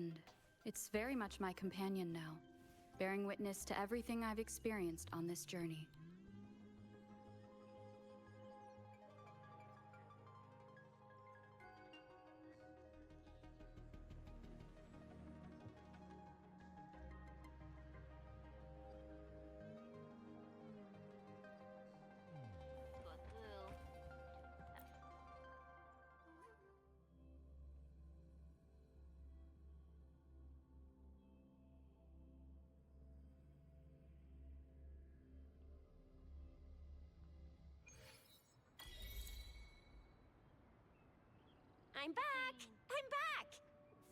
friend. It's very much my companion now, bearing witness to everything I've experienced on this journey. I'm back! I'm back!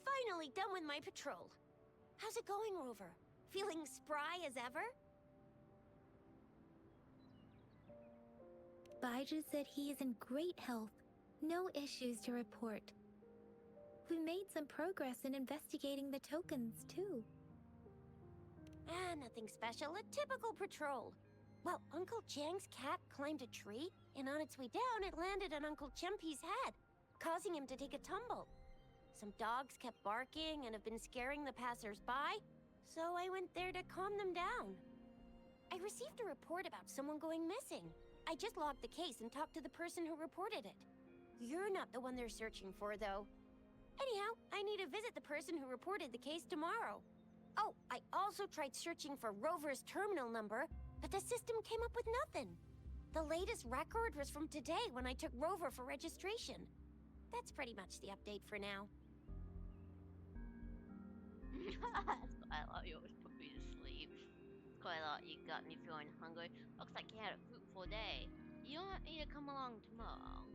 Finally done with my patrol. How's it going, Rover? Feeling spry as ever? Baiju said he is in great health. No issues to report. We made some progress in investigating the tokens, too. Nothing special. A typical patrol. Well, Uncle Chang's cat climbed a tree, and on its way down, it landed on Uncle Chempi's head, causing him to take a tumble. Some dogs kept barking and have been scaring the passers-by, so I went there to calm them down. I received a report about someone going missing. I just logged the case and talked to the person who reported it. You're not the one they're searching for, though. Anyhow, I need to visit the person who reported the case tomorrow. Oh, I also tried searching for Rover's terminal number, but the system came up with nothing. The latest record was from today when I took Rover for registration. That's pretty much the update for now. That's quite a lot. You always put me to sleep. It's quite a lot. You got me feeling hungry. Looks like you had a fruitful day. You want me to come along tomorrow?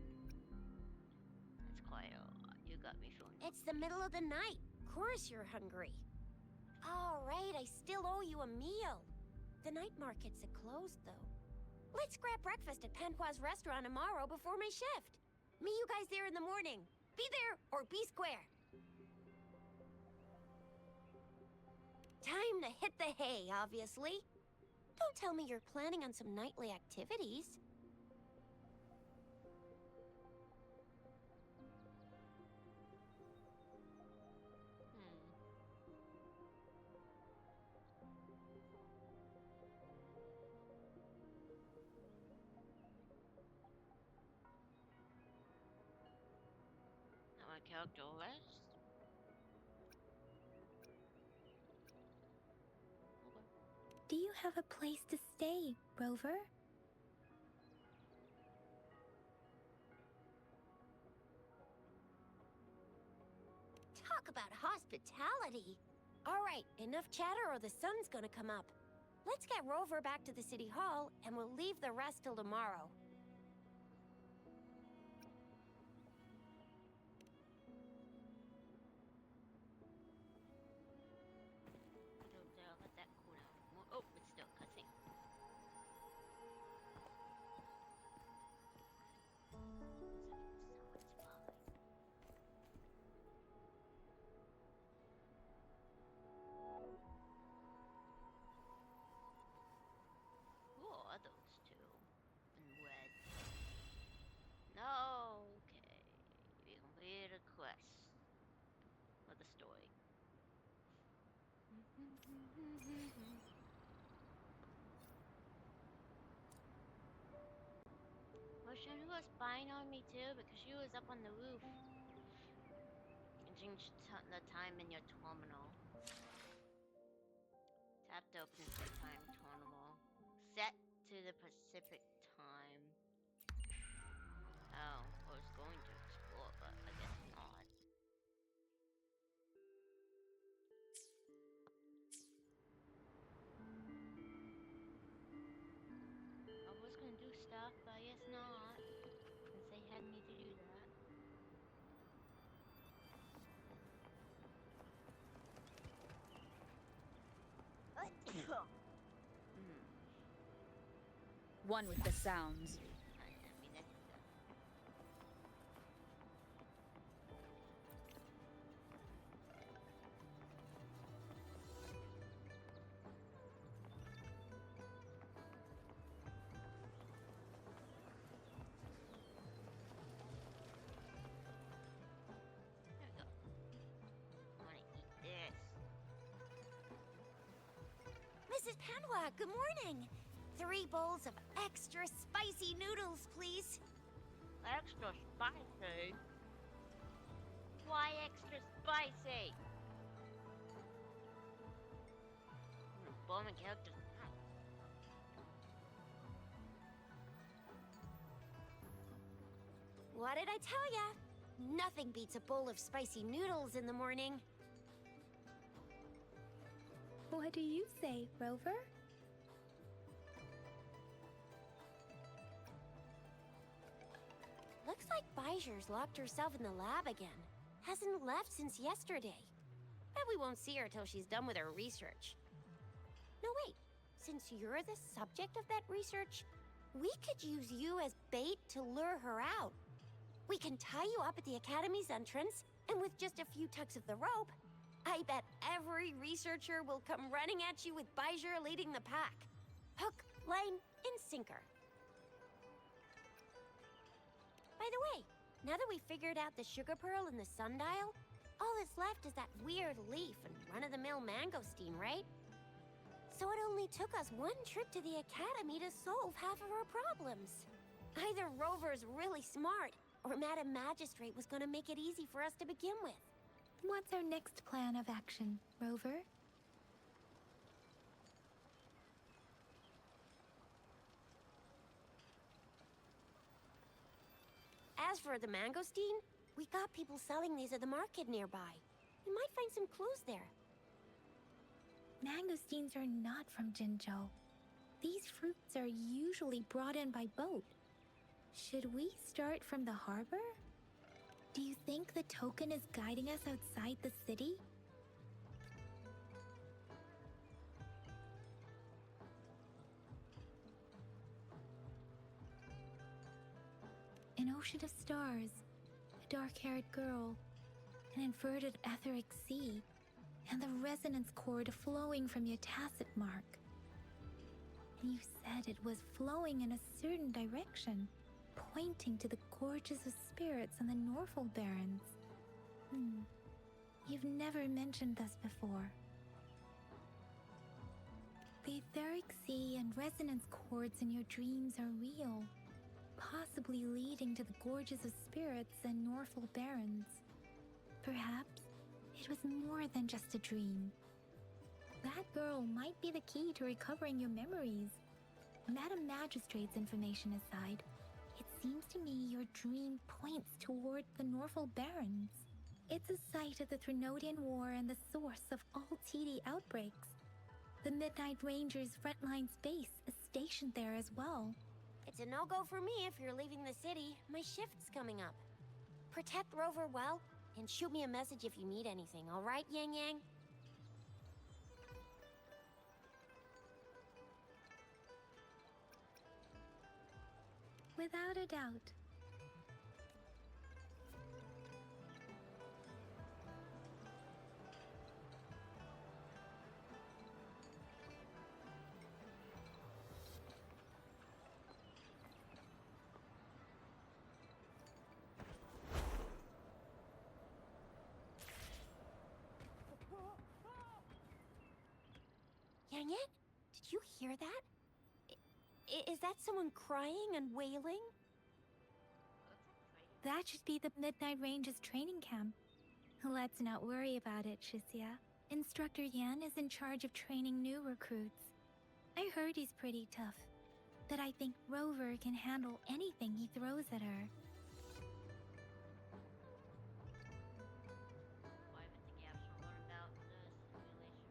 That's quite a lot. You got me feeling hungry. It's the middle of the night. Of course you're hungry. All right, I still owe you a meal. The night markets are closed, though. Let's grab breakfast at Panhua's restaurant tomorrow before my shift. Meet you guys there in the morning. Be there or be square. Time to hit the hay, obviously. Don't tell me you're planning on some nightly activities. My character rest. Okay. Do you have a place to stay, Rover? Talk about hospitality. All right, enough chatter or the sun's gonna come up. Let's get Rover back to the city hall and we'll leave the rest till tomorrow. Let that cool down more. Oh, it's still cussing. Someone's falling. Who are those two? In red. No, okay. We completed a quest. Or the story. Was Shenhua was spying on me too? Because she was up on the roof. You can change the time in your terminal. Tap to open the time terminal. Set to the Pacific time. Oh, I was going to explore, but I guess not. I was gonna do stuff, but I guess not. Since they had me to do that. One with the sounds. I mean, that's there we go. I wanna eat Hanwha, good morning. 3 bowls of extra spicy noodles, please. Extra spicy? Why extra spicy? Bombing characters. What did I tell ya? Nothing beats a bowl of spicy noodles in the morning. What do you say, Rover? Looks like Bijur's locked herself in the lab again. Hasn't left since yesterday. Bet we won't see her till she's done with her research. No, wait. Since you're the subject of that research, we could use you as bait to lure her out. We can tie you up at the Academy's entrance, and with just a few tugs of the rope, I bet every researcher will come running at you with Bijur leading the pack. Hook, line, and sinker. By the way, now that we figured out the sugar pearl and the sundial, all that's left is that weird leaf and run-of-the-mill mangosteen, right? So it only took us 1 trip to the Academy to solve half of our problems. Either Rover's really smart, or Madam Magistrate was gonna make it easy for us to begin with. What's our next plan of action, Rover? As for the mangosteen, we got people selling these at the market nearby. We might find some clues there. Mangosteens are not from Jinzhou. These fruits are usually brought in by boat. Should we start from the harbor? Do you think the token is guiding us outside the city? An ocean of stars, a dark-haired girl, an inverted etheric sea, and the resonance cord flowing from your tacit mark. And you said it was flowing in a certain direction, pointing to the gorges of spirits and the Norfolk Barrens. You've never mentioned this before. The etheric sea and resonance cords in your dreams are real, possibly leading to the gorges of spirits and Norfolk Barrens. Perhaps it was more than just a dream. That girl might be the key to recovering your memories. Madam Magistrate's information aside, it seems to me your dream points toward the Norfolk Barrens. It's a site of the Trinodian War and the source of all TD outbreaks. The Midnight Rangers' frontline base is stationed there as well. It's a no-go for me if you're leaving the city. My shift's coming up. Protect Rover well, and shoot me a message if you need anything, all right, Yang Yang? Without a doubt. Yang Yang, did you hear that? Is that someone crying and wailing? That should be the Midnight Ranges training camp. Let's not worry about it, Shisia. Instructor Yan is in charge of training new recruits. I heard he's pretty tough, but I think Rover can handle anything he throws at her. Why would the gaps learn about the simulation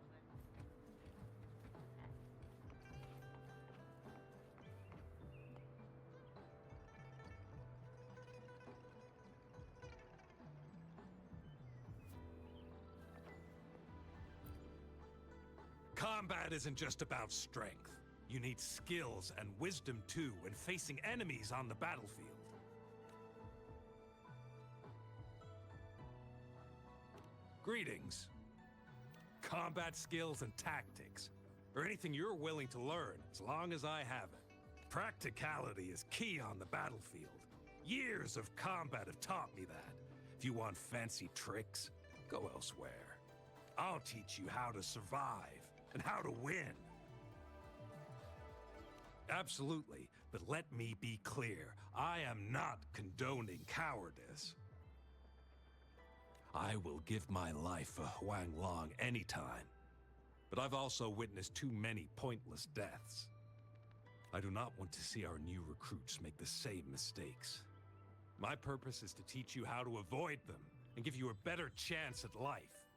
Combat isn't just about strength. You need skills and wisdom too when facing enemies on the battlefield. Greetings. Combat skills and tactics, or anything you're willing to learn as long as I have it. Practicality is key on the battlefield. Years of combat have taught me that. If you want fancy tricks, go elsewhere. I'll teach you how to survive and how to win. Absolutely, but let me be clear. I am not condoning cowardice. I will give my life for Huang Long anytime. But I've also witnessed too many pointless deaths. I do not want to see our new recruits make the same mistakes. My purpose is to teach you how to avoid them and give you a better chance at life.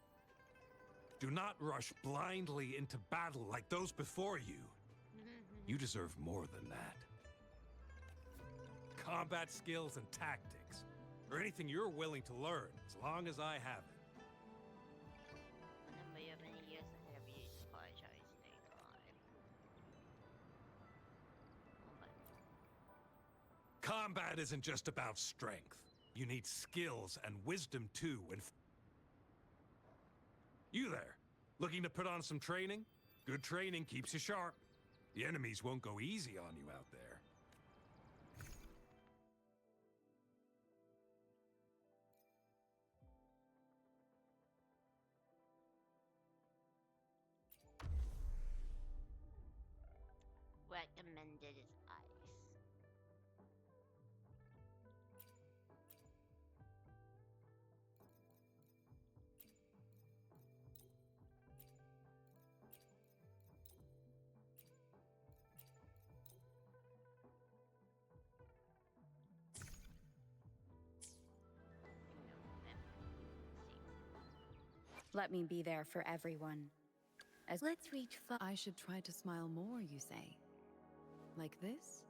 Do not rush blindly into battle like those before you. You deserve more than that. Combat skills and tactics, or anything you're willing to learn, as long as I have it. Remember, you have many years ahead of you to apologize. Stay alive. Combat isn't just about strength. You need skills and wisdom too, and you there, looking to put on some training? Good training keeps you sharp. The enemies won't go easy on you out there. Recommended is ice. Let me be there for everyone. Let's reach I should try to smile more, you say? Like this?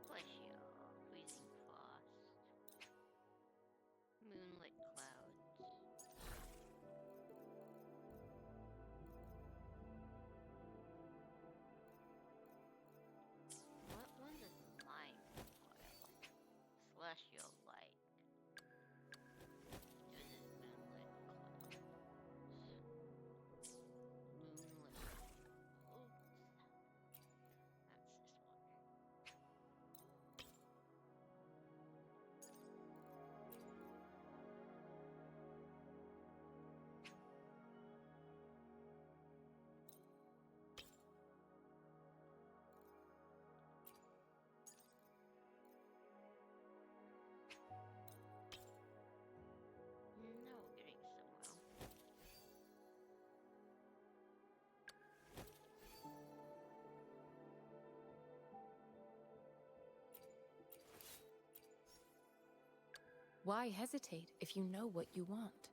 Glacial, freezing frost, moonlit clouds. What one is mine? Celestial light. This is moonlit clouds. Moonlit. Oops. That's this one. Now we're getting somewhere. Why hesitate if you know what you want?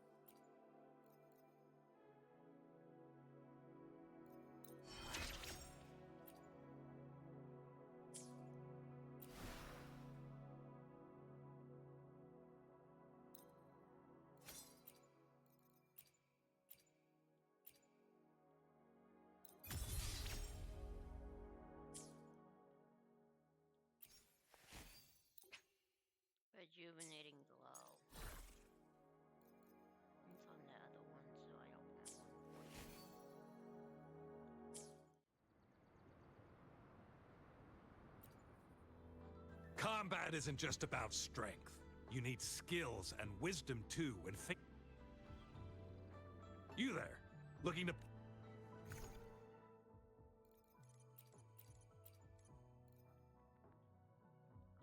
Rejuvenating glow. It's on the other one, so I don't have one for you. Combat isn't just about strength. You need skills and wisdom too, and you there, looking to...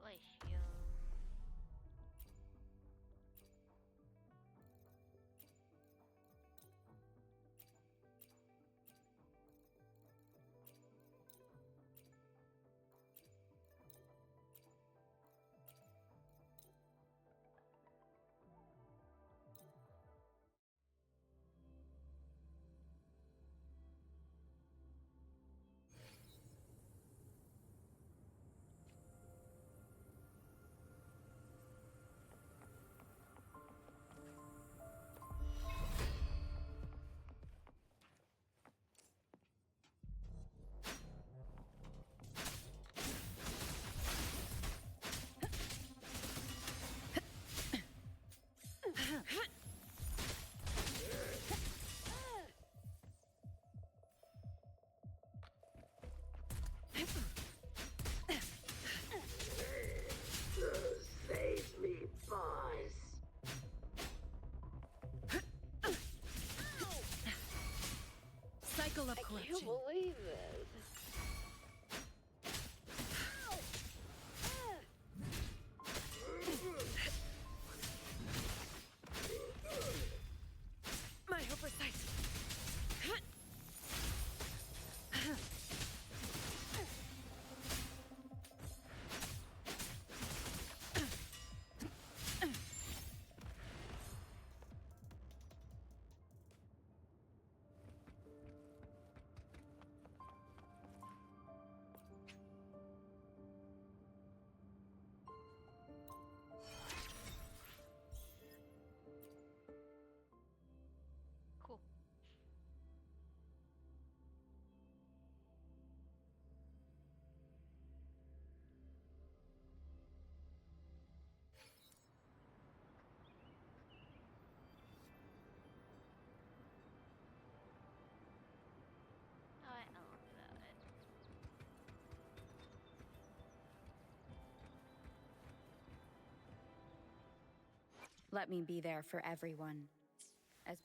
Glacial. cycle of I corruption. can't believe this. My oversight. Cool. Alright, I'll do that. Let me be there for everyone. As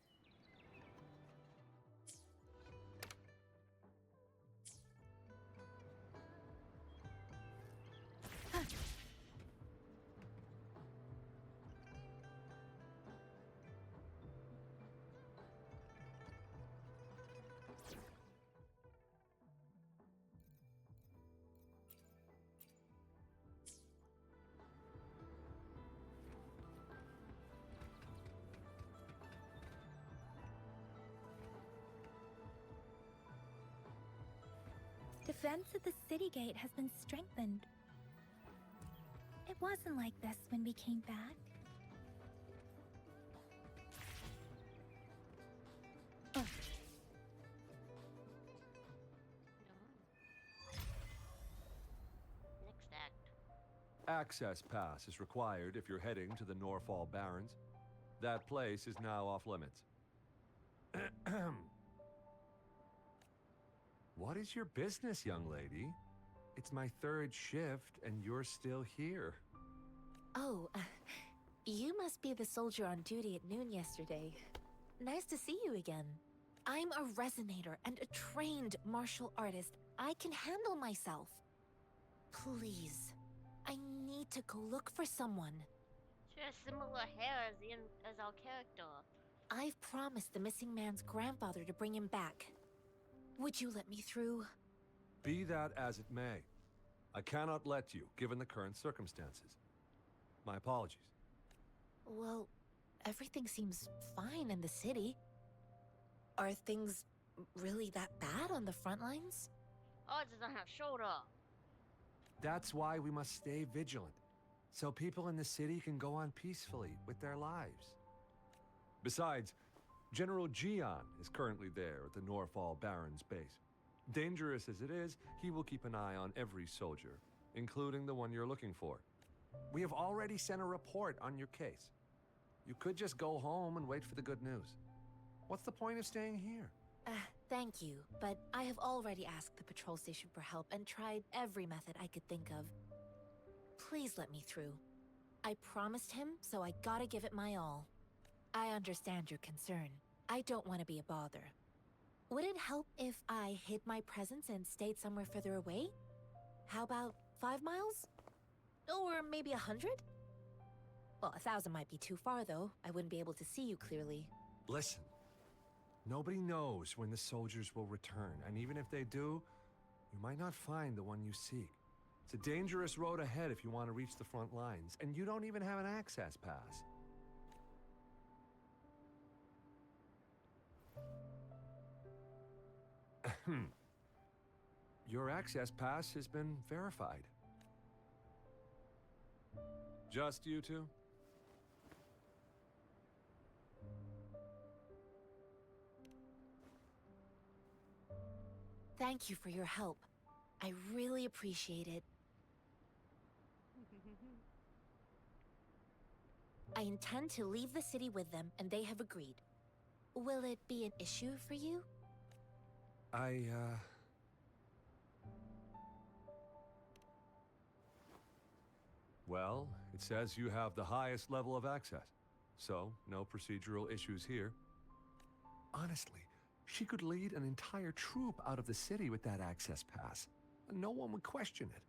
Defense at the city gate has been strengthened. It wasn't like this when we came back. Next act. Access pass is required if you're heading to the Norfall Barrens. That place is now off limits. What is your business, young lady? It's my third shift, and you're still here. Oh, you must be the soldier on duty at noon yesterday. Nice to see you again. I'm a resonator and a trained martial artist. I can handle myself. Please, I need to go look for someone. She has similar hair as our character. I've promised the missing man's grandfather to bring him back. Would you let me through? Be that as it may, I cannot let you, given the current circumstances. My apologies. Well, everything seems fine in the city. Are things really that bad on the front lines? Oh, it doesn't have shoulder. That's why we must stay vigilant, so people in the city can go on peacefully with their lives. Besides, General Gian is currently there at the Norfall Barrens base. Dangerous as it is, he will keep an eye on every soldier, including the one you're looking for. We have already sent a report on your case. You could just go home and wait for the good news. What's the point of staying here? Thank you, but I have already asked the patrol station for help and tried every method I could think of. Please let me through. I promised him, so I gotta give it my all. I understand your concern. I don't want to be a bother. Would it help if I hid my presence and stayed somewhere further away? How about 5 miles? Or maybe 100? Well, 1,000 might be too far, though. I wouldn't be able to see you clearly. Listen, nobody knows when the soldiers will return, and even if they do, you might not find the one you seek. It's a dangerous road ahead if you want to reach the front lines, and you don't even have an access pass. Your access pass has been verified. Just you two? Thank you for your help. I really appreciate it. I intend to leave the city with them, and they have agreed. Will it be an issue for you? Well, it says you have the highest level of access, so no procedural issues here. Honestly, She could lead an entire troop out of the city with that access pass. No one would question it.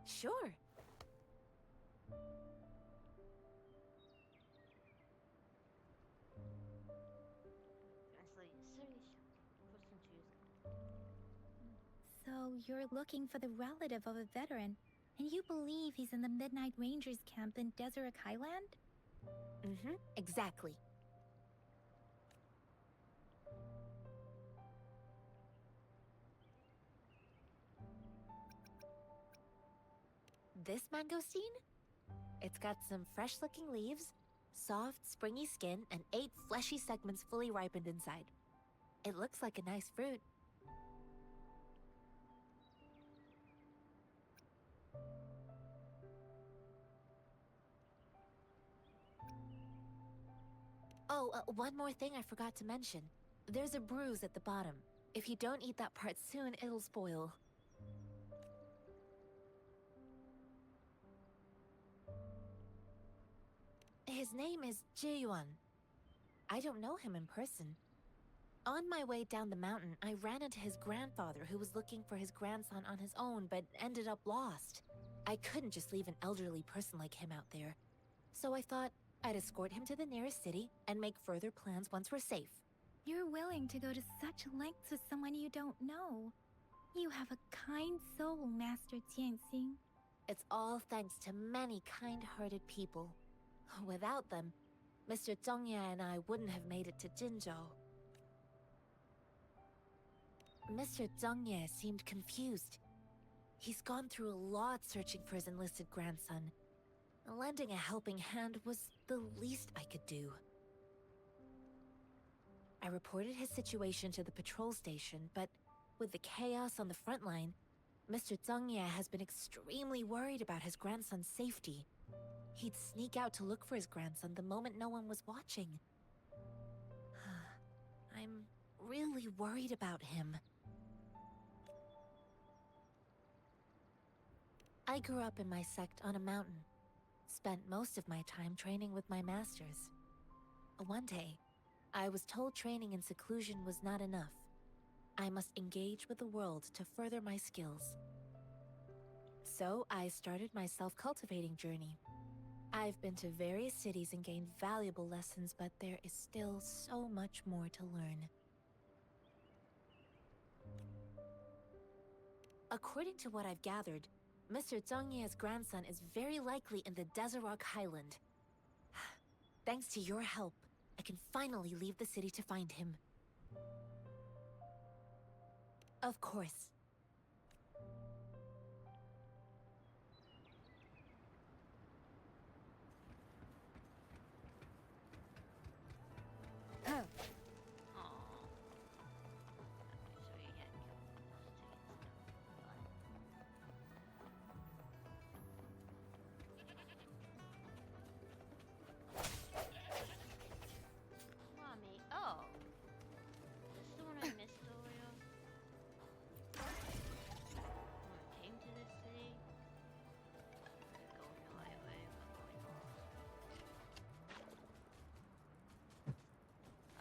Sure. So you're looking for the relative of a veteran, and you believe he's in the Midnight Rangers camp in Deseret Highland? Mm-hmm, exactly. This mangosteen? It's got some fresh-looking leaves, soft, springy skin, and 8 fleshy segments fully ripened inside. It looks like a nice fruit. Oh, one more thing I forgot to mention. There's a bruise at the bottom. If you don't eat that part soon, it'll spoil. His name is Ji-yuan. I don't know him in person. On my way down the mountain, I ran into his grandfather who was looking for his grandson on his own but ended up lost. I couldn't just leave an elderly person like him out there. So I thought I'd escort him to the nearest city and make further plans once we're safe. You're willing to go to such lengths with someone you don't know. You have a kind soul, Master Tianxing. It's all thanks to many kind-hearted people. Without them, Mr. Zhongye and I wouldn't have made it to Jinzhou. Mr. Zhongye seemed confused. He's gone through a lot searching for his enlisted grandson. Lending a helping hand was the least I could do. I reported his situation to the patrol station, but with the chaos on the front line, Mr. Zhongye has been extremely worried about his grandson's safety. He'd sneak out to look for his grandson the moment no one was watching. I'm really worried about him. I grew up in my sect on a mountain. Spent most of my time training with my masters. One day, I was told training in seclusion was not enough. I must engage with the world to further my skills. So I started my self-cultivating journey. I've been to various cities and gained valuable lessons, but there is still so much more to learn. According to what I've gathered, Mr. Zhongye's grandson is very likely in the Deseret Highland. Thanks to your help, I can finally leave the city to find him. Of course.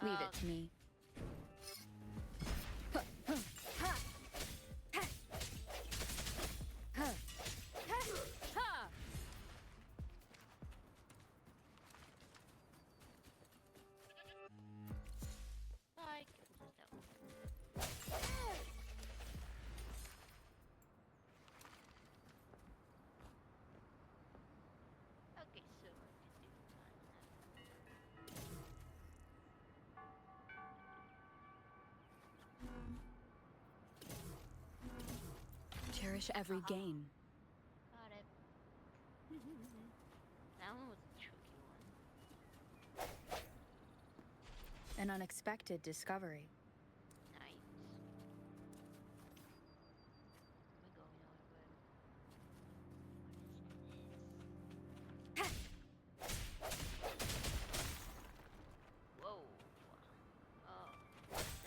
Leave it to me. Cherish every gain. Got it. That one was a tricky one. An unexpected discovery. Nice. We're going over. What is this? Whoa. Oh. Definitely.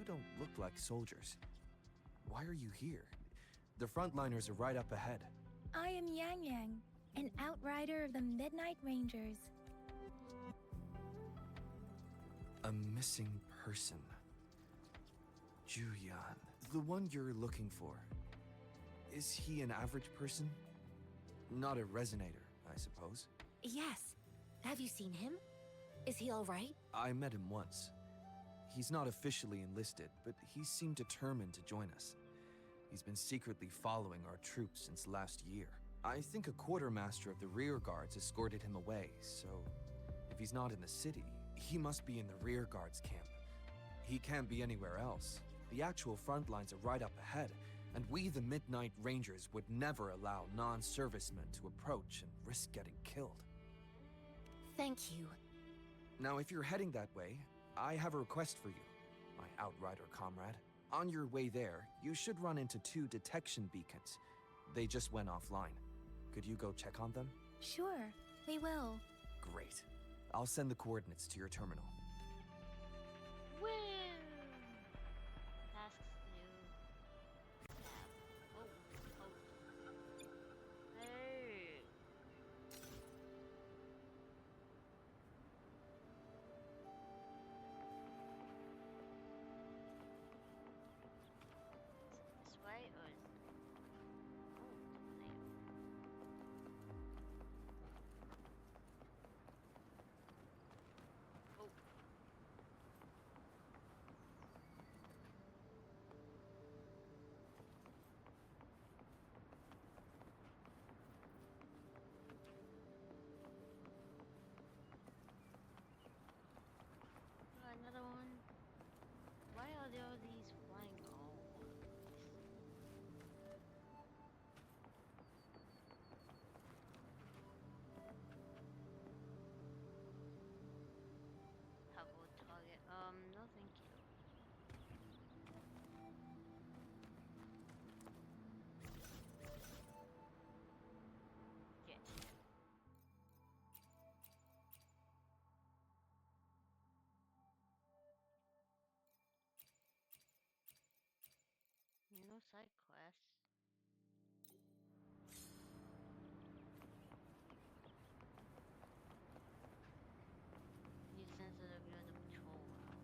You don't look like soldiers. Why are you here? The frontliners are right up ahead. I am Yang Yang, an outrider of the Midnight Rangers. A missing person. Juyan. The one you're looking for. Is he an average person? Not a resonator, I suppose. Yes. Have you seen him? Is he all right? I met him once. He's not officially enlisted, but he seemed determined to join us. He's been secretly following our troops since last year. I think a quartermaster of the rear guards escorted him away, so if he's not in the city, he must be in the rear guards camp. He can't be anywhere else. The actual front lines are right up ahead, and we, the Midnight Rangers, would never allow non-servicemen to approach and risk getting killed. Thank you. Now, if you're heading that way, I have a request for you, my outrider comrade. On your way there, you should run into 2 detection beacons. They just went offline. Could you go check on them? Sure, we will. Great. I'll send the coordinates to your terminal. Woo! Tasks new. Tab. Oh. Hey. This way or is oh, another one. Why are there all these flying all over the place? Toggle target. No thank you. Okay. No side quests. Need sensitive near the patrol route.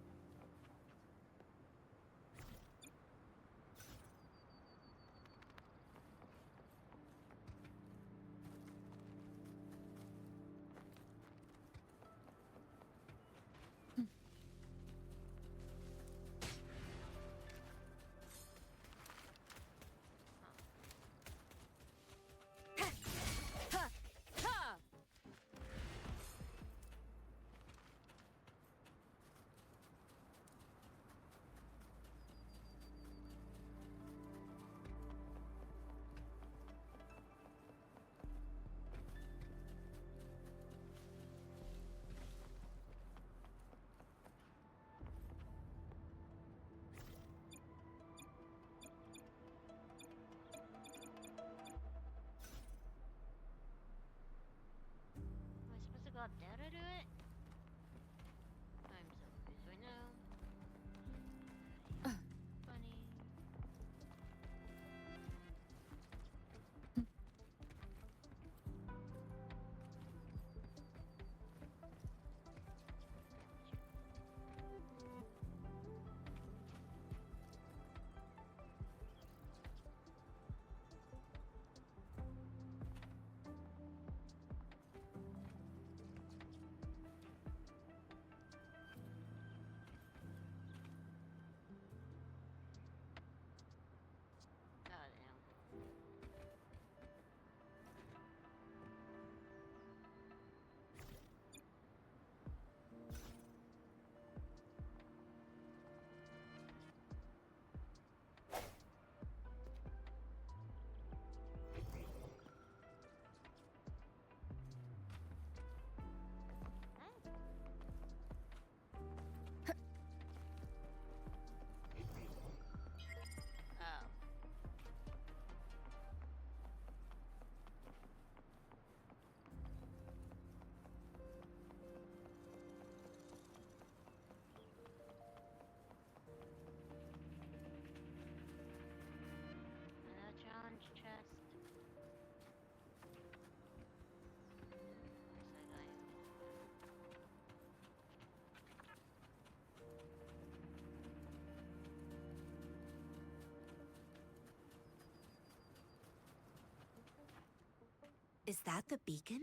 Is that the beacon?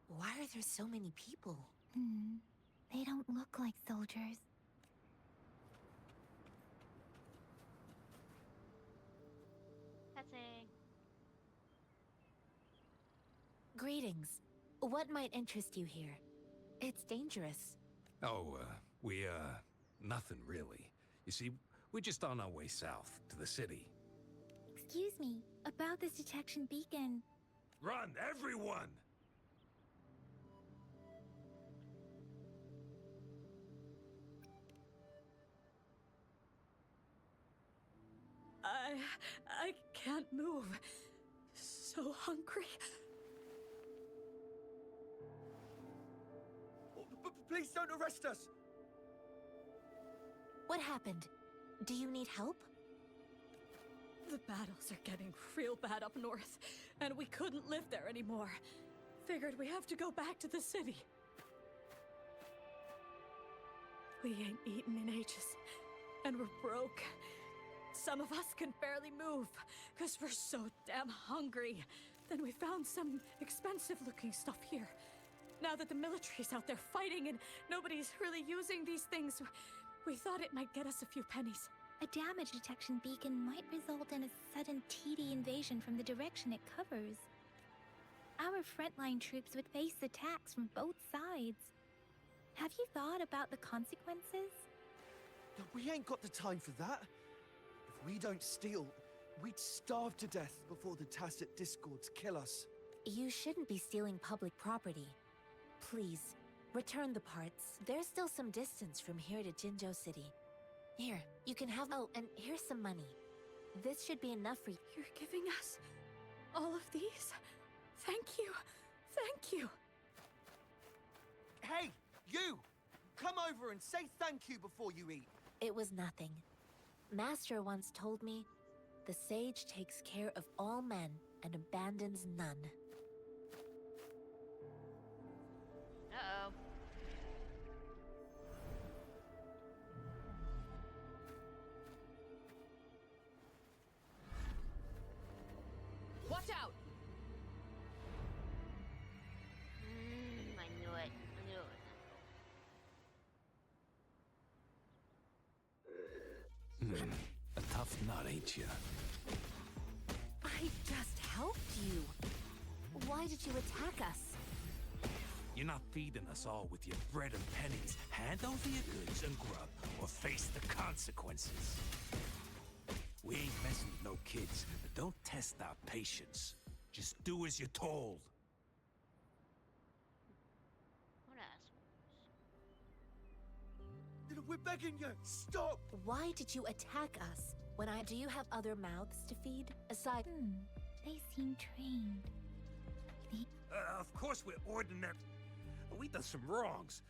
Why are there so many people? They don't look like soldiers. Cutscene. Greetings. What might interest you here? It's dangerous. Oh, nothing really. You see, we're just on our way south to the city. Excuse me, about this detection beacon. Run, everyone! I can't move. So hungry. Please don't arrest us! What happened? Do you need help? The battles are getting real bad up north, and we couldn't live there anymore. Figured we have to go back to the city. We ain't eaten in ages, and we're broke. Some of us can barely move, because we're so damn hungry. Then we found some expensive-looking stuff here. Now that the military's out there fighting and nobody's really using these things, we thought it might get us a few pennies. A damage detection beacon might result in a sudden TD invasion from the direction it covers. Our frontline troops would face attacks from both sides. Have you thought about the consequences? No, we ain't got the time for that. If we don't steal, we'd starve to death before the tacit discords kill us. You shouldn't be stealing public property. Please, return the parts. There's still some distance from here to Jinzhou City. Here, you can have— oh, and here's some money. This should be enough for you. You're giving us all of these? Thank you. Thank you. Hey, you! Come over and say thank you before you eat. It was nothing. Master once told me, the sage takes care of all men and abandons none. Uh-oh. Watch out! I knew it. I knew it. A tough nut, ain't you? I just helped you. Why did you attack us? You're not feeding us all with your bread and pennies. Hand over your goods and grub, or face the consequences. We ain't messing with no kids, but don't test our patience. Just do as you're told. What assholes? We're begging you, stop! Why did you attack us? Do you have other mouths to feed? Aside— They seem trained. Of course we're ordinary. We done some wrongs.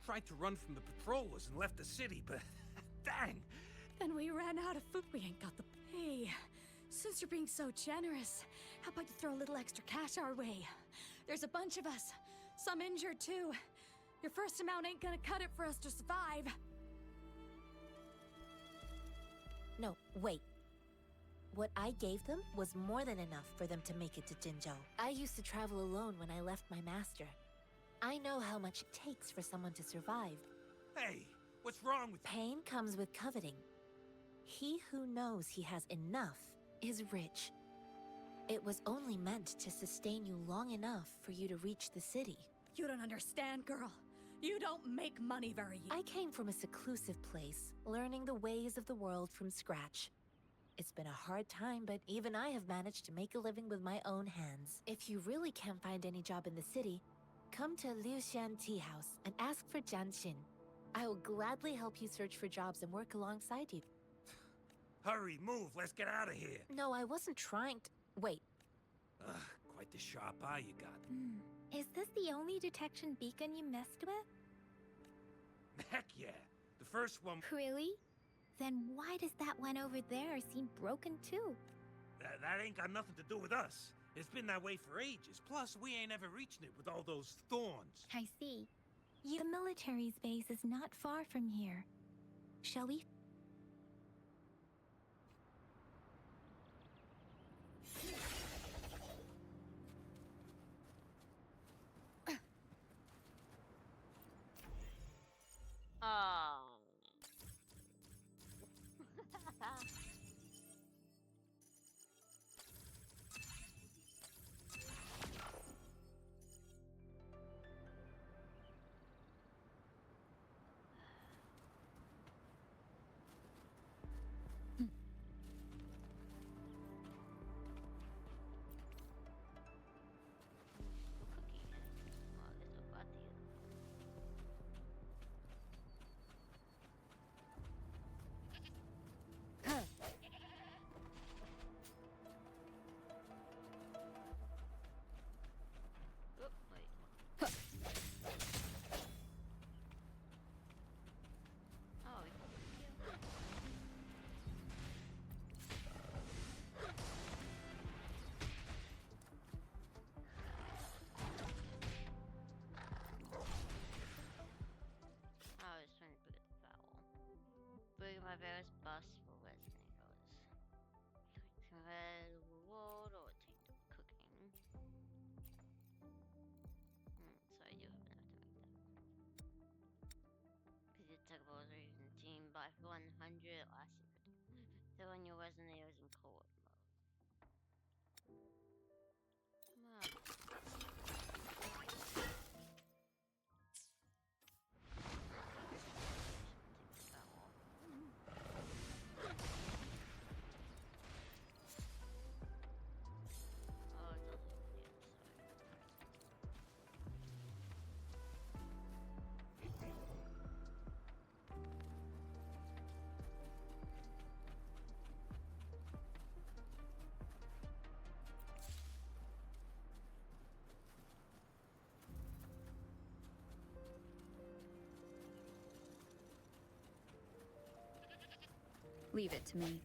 Tried to run from the patrollers and left the city, but dang! Then we ran out of food. We ain't got the pay. Since you're being so generous, how about you throw a little extra cash our way? There's a bunch of us. Some injured, too. Your first amount ain't gonna cut it for us to survive. No, wait. What I gave them was more than enough for them to make it to Jinzhou. I used to travel alone when I left my master. I know how much it takes for someone to survive. Hey, what's wrong with you? Pain comes with coveting. He who knows he has enough is rich. It was only meant to sustain you long enough for you to reach the city. You don't understand, girl. You don't make money very I came from a seclusive place, learning the ways of the world from scratch. It's been a hard time, but even I have managed to make a living with my own hands. If you really can't find any job in the city, come to Liuxian Tea House and ask for Jianxin. I will gladly help you search for jobs and work alongside you. Hurry, move, let's get out of here. No, I wasn't trying to— Wait. Quite the sharp eye you got. Is this the only detection beacon you messed with? Heck yeah. The first one... Really? Then why does that one over there seem broken too? That ain't got nothing to do with us. It's been that way for ages. Plus, we ain't ever reaching it with all those thorns. I see. The military's base is not far from here. Shall we? Doing my various busts for resonators. Convert the reward or take the cooking. So I do have enough to make that. Predictable reason team by 100 last second. So when your resonator is in cold mode. Come on. Leave it to me.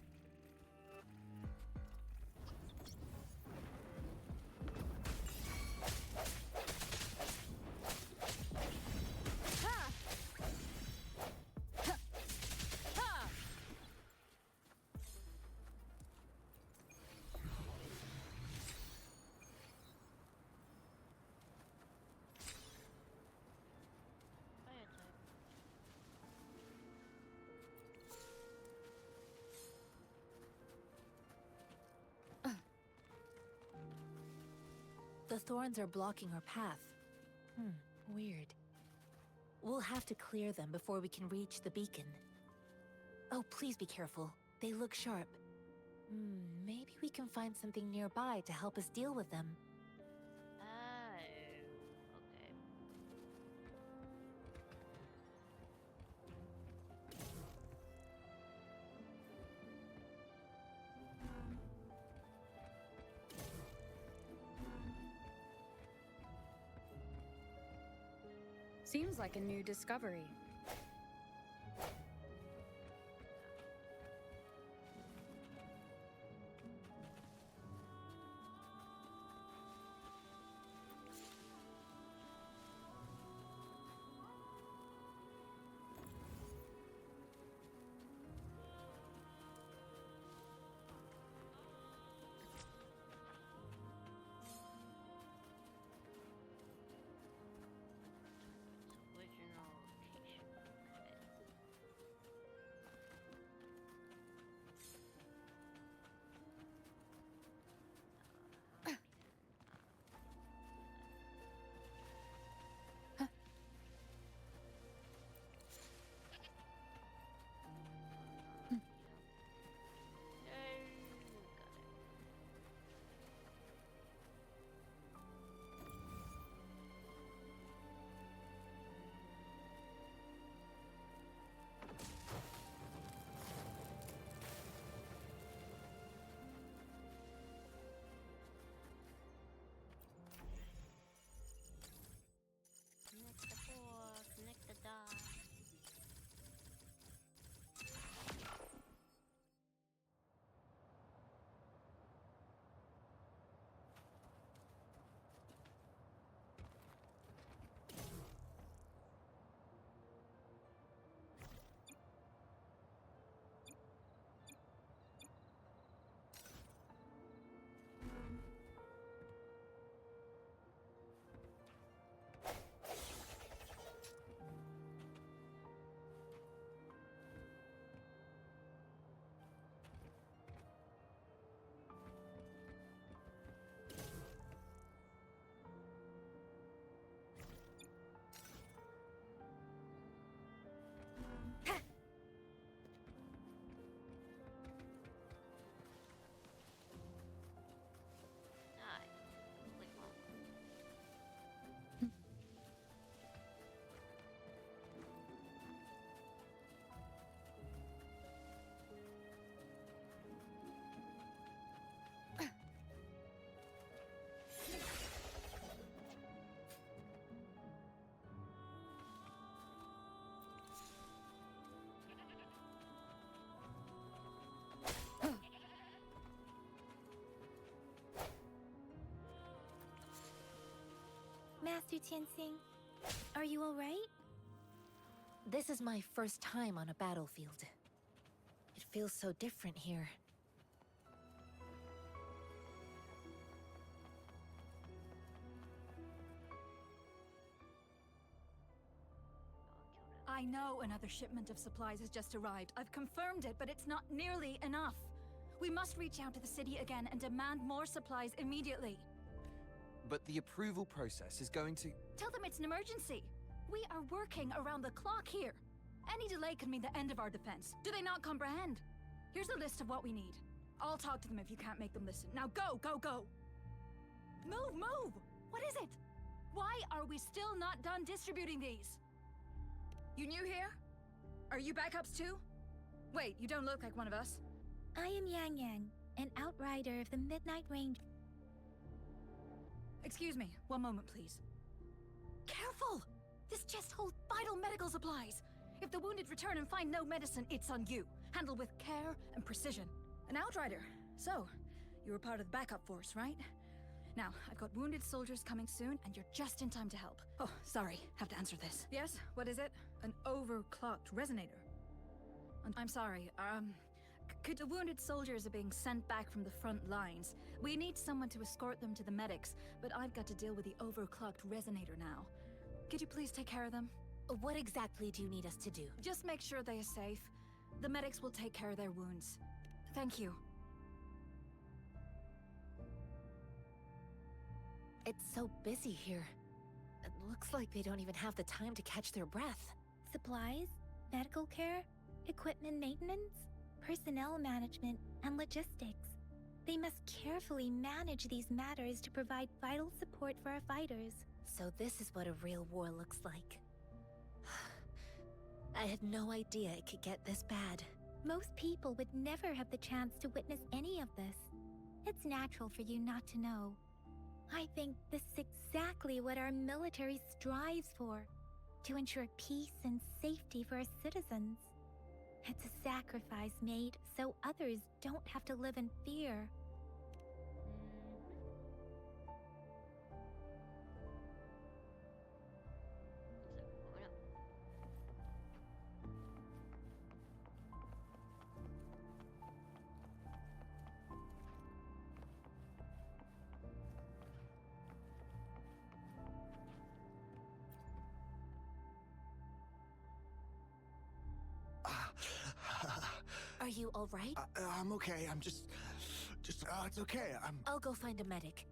The thorns are blocking our path. Weird. We'll have to clear them before we can reach the beacon. Oh, please be careful. They look sharp. Maybe we can find something nearby to help us deal with them. Oh, okay. Seems like a new discovery. Original location. Connect the core, connect the dot. Master Tianxing, are you all right? This is my first time on a battlefield. feels so different here. I know another shipment of supplies has just arrived. I've confirmed it, but it's not nearly enough. We must reach out to the city again and demand more supplies immediately. But the approval process is going to... Tell them it's an emergency. We are working around the clock here. Any delay could mean the end of our defense. Do they not comprehend? Here's a list of what we need. I'll talk to them if you can't make them listen. Now go, go, go! Move, move! What is it? Why are we still not done distributing these? You new here? Are you backups too? Wait, you don't look like one of us. I am Yang Yang, an outrider of the Midnight Range. Excuse me, one moment please. Careful! This chest holds vital medical supplies. If the wounded return and find no medicine, it's on you. Handle with care and precision. An outrider. So, you were part of the backup force, right? Now, I've got wounded soldiers coming soon, and you're just in time to help. Oh, sorry, have to answer this. Yes, what is it? An overclocked resonator. I'm sorry, could the wounded soldiers are being sent back from the front lines. We need someone to escort them to the medics, but I've got to deal with the overclocked resonator now. Could you please take care of them? What exactly do you need us to do? Just make sure they are safe. The medics will take care of their wounds. Thank you. It's so busy here. It looks like they don't even have the time to catch their breath. Supplies, medical care, equipment maintenance, personnel management, and logistics. They must carefully manage these matters to provide vital support for our fighters. So this is what a real war looks like. I had no idea it could get this bad. Most people would never have the chance to witness any of this. It's natural for you not to know. I think this is exactly what our military strives for, to ensure peace and safety for our citizens. It's a sacrifice made so others don't have to live in fear. Are you all right? I'm okay. I'm just, it's okay. I'll go find a medic.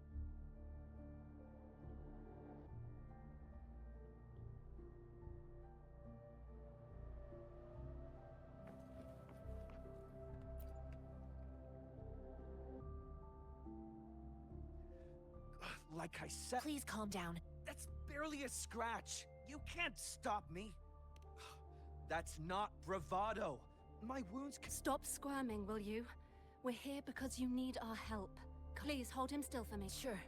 Like I said... Please calm down. That's barely a scratch. You can't stop me. That's not bravado. My wounds can... Stop squirming, will you? We're here because you need our help. Please, hold him still for me. Sure.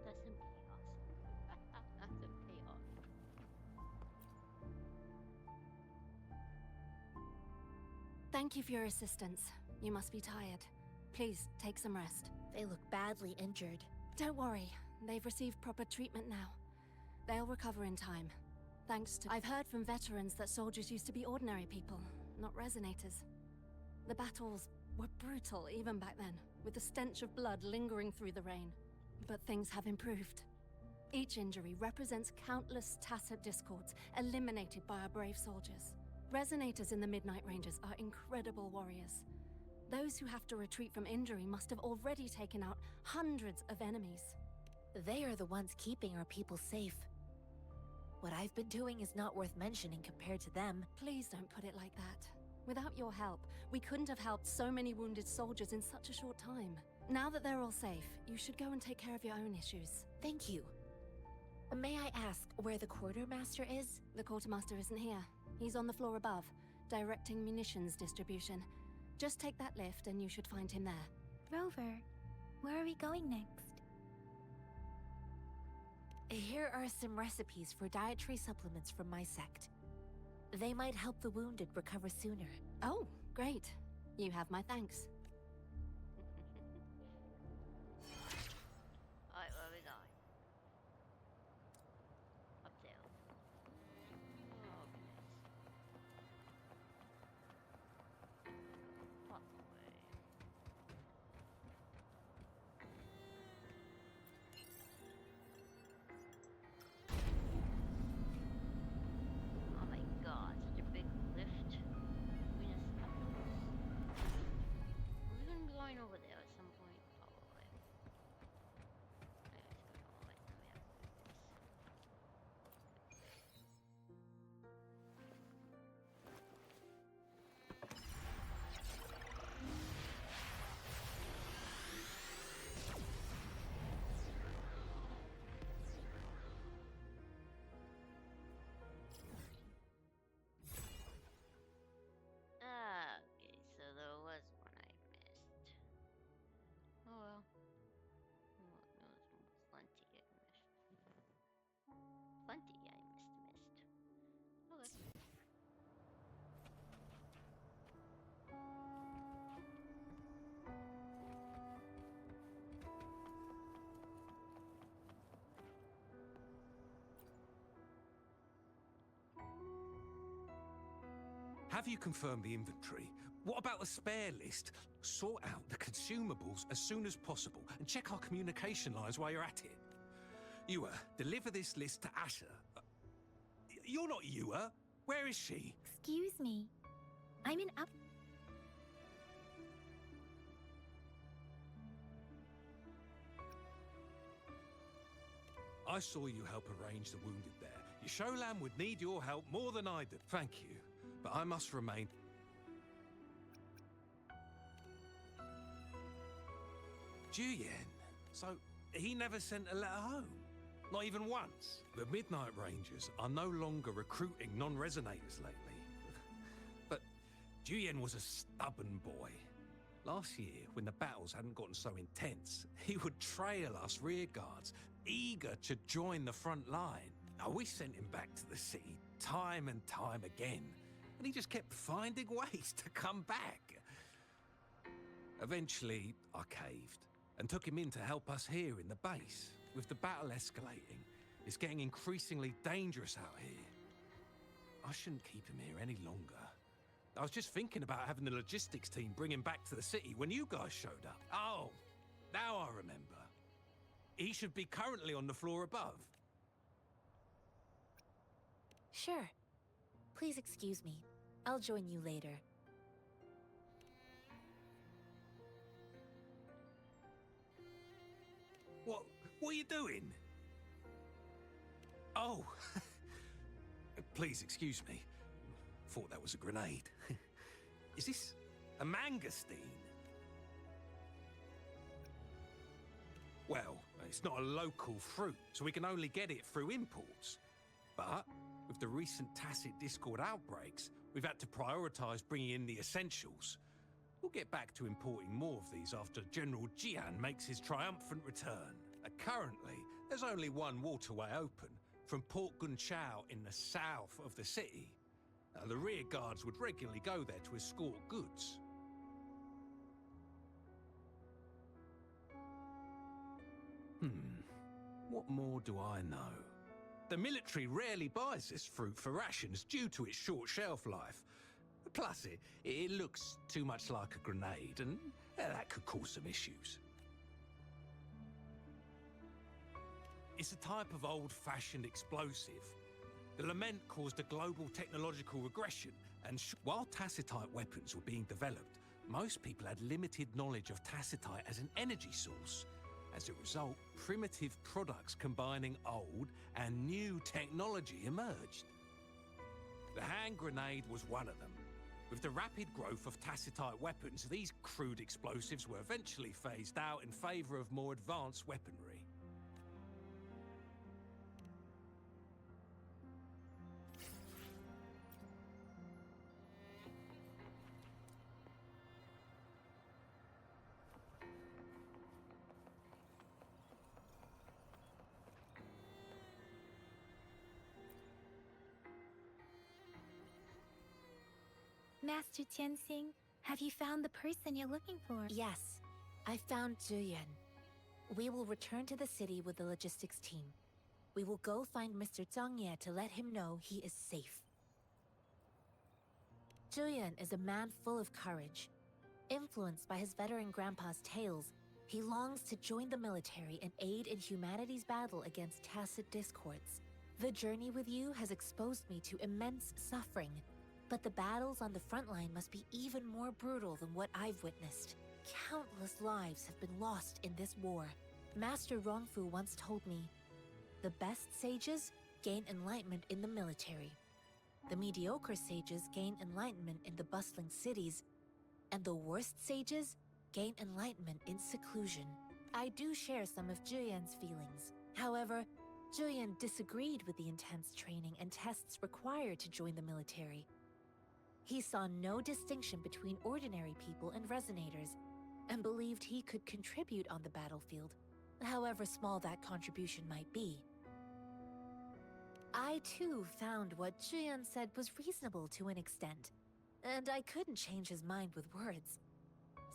That's some chaos. That's some chaos. Thank you for your assistance. You must be tired. Please, take some rest. They look badly injured. Don't worry. They've received proper treatment now. They'll recover in time. Thanks to... I've heard from veterans that soldiers used to be ordinary people, not resonators. The battles were brutal even back then, with the stench of blood lingering through the rain. But things have improved. Each injury represents countless tacit discords eliminated by our brave soldiers. Resonators in the Midnight Rangers are incredible warriors. Those who have to retreat from injury must have already taken out hundreds of enemies. They are the ones keeping our people safe. What I've been doing is not worth mentioning compared to them. Please don't put it like that. Without your help, we couldn't have helped so many wounded soldiers in such a short time. Now that they're all safe, you should go and take care of your own issues. Thank you. May I ask where the quartermaster is? The quartermaster isn't here. He's on the floor above, directing munitions distribution. Just take that lift and you should find him there. Rover, where are we going next? Here are some recipes for dietary supplements from my sect. They might help the wounded recover sooner. Oh, great. You have my thanks. Alright, where are we going? Upstairs. Have you confirmed the inventory? What about the spare list? Sort out the consumables as soon as possible and check our communication lines while you're at it. Yua, deliver this list to Asher. You're not Yua. Where is she? Excuse me. I'm in up. I saw you help arrange the wounded there. Yasholam would need your help more than I did. Thank you, but I must remain... Juyen. So, he never sent a letter home? Not even once? The Midnight Rangers are no longer recruiting non-resonators lately. But Juyen was a stubborn boy. Last year, when the battles hadn't gotten so intense, he would trail us rearguards, eager to join the front line. Now, we sent him back to the city time and time again, and he just kept finding ways to come back. Eventually, I caved and took him in to help us here in the base. With the battle escalating, it's getting increasingly dangerous out here. I shouldn't keep him here any longer. I was just thinking about having the logistics team bring him back to the city when you guys showed up. Oh, now I remember. He should be currently on the floor above. Sure. Please excuse me. I'll join you later. What are you doing? Oh, please excuse me. Thought that was a grenade. Is this a mangosteen? Well, it's not a local fruit, so we can only get it through imports. But with the recent tacit Discord outbreaks, we've had to prioritize bringing in the essentials. We'll get back to importing more of these after General Jian makes his triumphant return. Currently, there's only one waterway open, from Port Gunchao in the south of the city. The rear guards would regularly go there to escort goods. What more do I know? The military rarely buys this fruit for rations due to its short shelf life. Plus, it looks too much like a grenade, and that could cause some issues. It's a type of old-fashioned explosive. The lament caused a global technological regression, and while tacitite weapons were being developed, most people had limited knowledge of tacitite as an energy source. As a result, primitive products combining old and new technology emerged. The hand grenade was one of them. With the rapid growth of tacitite weapons, these crude explosives were eventually phased out in favor of more advanced weaponry. Master Tianxing, have you found the person you're looking for? Yes, I found Juyen. We will return to the city with the logistics team. We will go find Mr. Zhang Ye to let him know he is safe. Juyen is a man full of courage. Influenced by his veteran grandpa's tales, he longs to join the military and aid in humanity's battle against tacit discords. The journey with you has exposed me to immense suffering, but the battles on the front line must be even more brutal than what I've witnessed. Countless lives have been lost in this war. Master Rongfu once told me, the best sages gain enlightenment in the military. The mediocre sages gain enlightenment in the bustling cities, and the worst sages gain enlightenment in seclusion. I do share some of Juyen's feelings. However, Juyen disagreed with the intense training and tests required to join the military. He saw no distinction between ordinary people and resonators, and believed he could contribute on the battlefield, however small that contribution might be. I too found what Juyen said was reasonable to an extent, and I couldn't change his mind with words.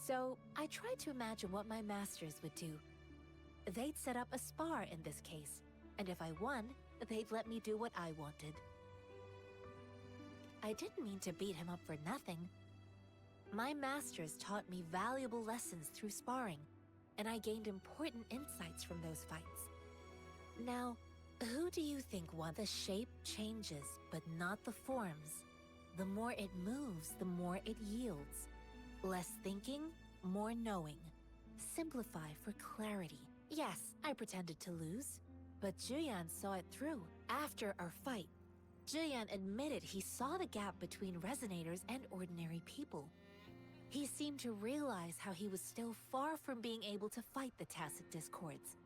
So I tried to imagine what my masters would do. They'd set up a spar in this case, and if I won, they'd let me do what I wanted. I didn't mean to beat him up for nothing. My masters taught me valuable lessons through sparring, and I gained important insights from those fights. Now, who do you think won? The shape changes, but not the forms. The more it moves, the more it yields. Less thinking, more knowing. Simplify for clarity. Yes, I pretended to lose, but Juyan saw it through. After our fight, Juyan admitted he saw the gap between resonators and ordinary people. He seemed to realize how he was still far from being able to fight the tacit discords.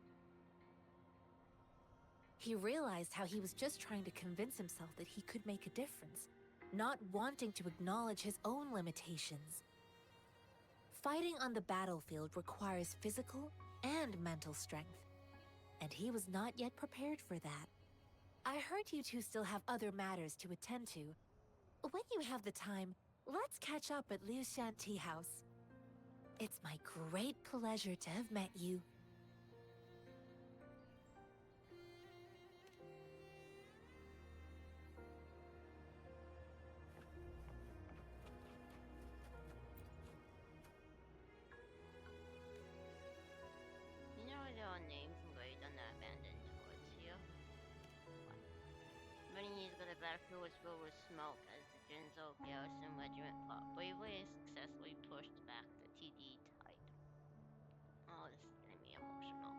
He realized how he was just trying to convince himself that he could make a difference, not wanting to acknowledge his own limitations. Fighting on the battlefield requires physical and mental strength, and he was not yet prepared for that. I heard you two still have other matters to attend to. When you have the time, let's catch up at Liu Shan Tea House. It's my great pleasure to have met you. You know there are names engraved on the abandoned towards here? What? Many years ago, the battlefield was filled with smoke as the Jinzhou garrison regiment fought bravely and successfully pushed back the TD tide. Oh, this is getting me emotional.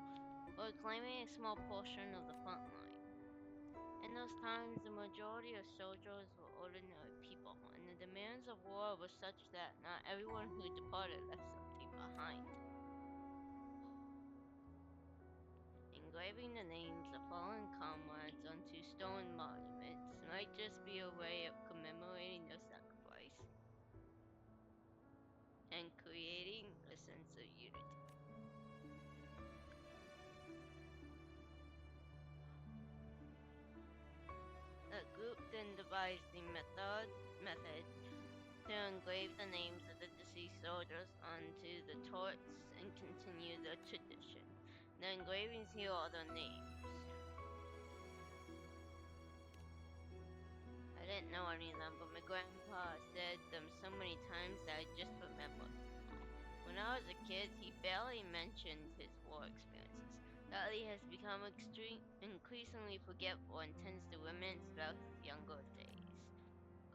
We're claiming a small portion of the front line. In those times, the majority of soldiers were ordinary people, and the demands of war were such that not everyone who departed left something behind. Engraving the names of fallen comrades onto stone monuments might just be a way of commemorating their sacrifice and creating a sense of unity. The group then devised the method to engrave the names of the deceased soldiers onto the torts and continue the tradition. The engravings here are their names. I didn't know any of them, but my grandpa said them so many times that I just remembered them all. When I was a kid, he barely mentioned his war experiences. Lately, he has become increasingly forgetful and tends to reminisce about his younger days.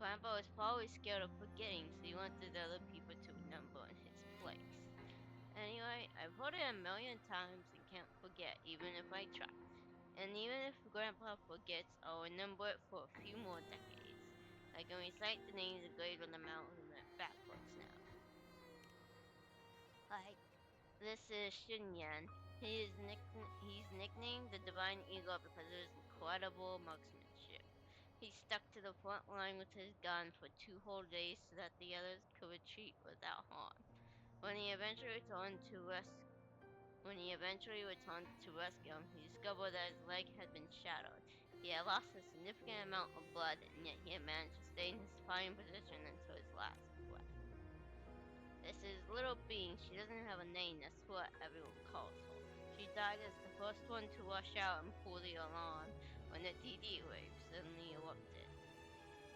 Grandpa was probably scared of forgetting, so he wanted other people to remember in his place. Anyway, I've heard it a million times and can't forget, even if I try. And even if Grandpa forgets, I'll remember it for a few more decades. I can recite the names engraved on the mountain backwards now. Like, this is Xinyan. He's nicknamed the Divine Eagle because of his incredible marksmanship. He stuck to the front line with his gun for 2 whole days so that the others could retreat without harm. When he eventually returned to rescue him, he discovered that his leg had been shattered. He had lost a significant amount of blood, and yet he had managed to stay in his fighting position until his last breath. This is Little Bean. She doesn't have a name, that's what everyone calls her. She died as the first one to rush out and pull the alarm when the TD wave suddenly erupted,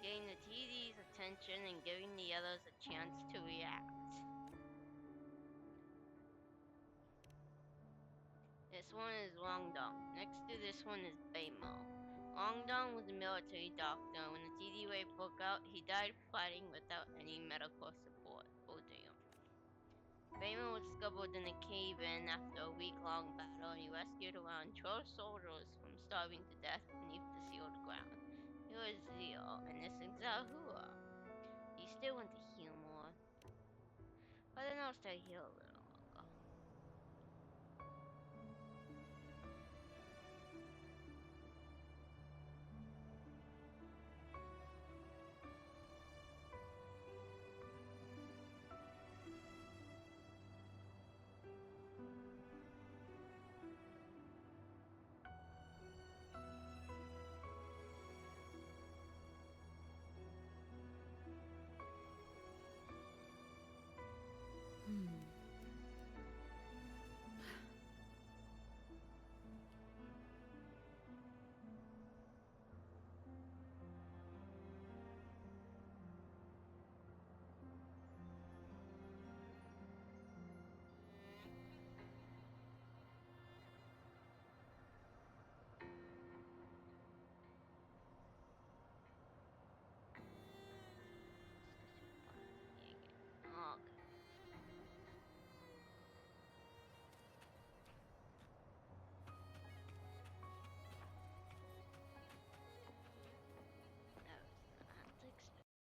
getting the TD's attention and giving the others a chance to react. This one is Longdong. Next to this one is Beimo. Longdong was a military doctor. When the TD wave broke out, he died fighting without any medical support. Oh damn. Beimo was discovered in a cave-in after a week-long battle, and he rescued around 12 soldiers from starving to death beneath the sealed ground. He was Zio, and this is Zahua. He still went to heal more, but then I'll stay here a little.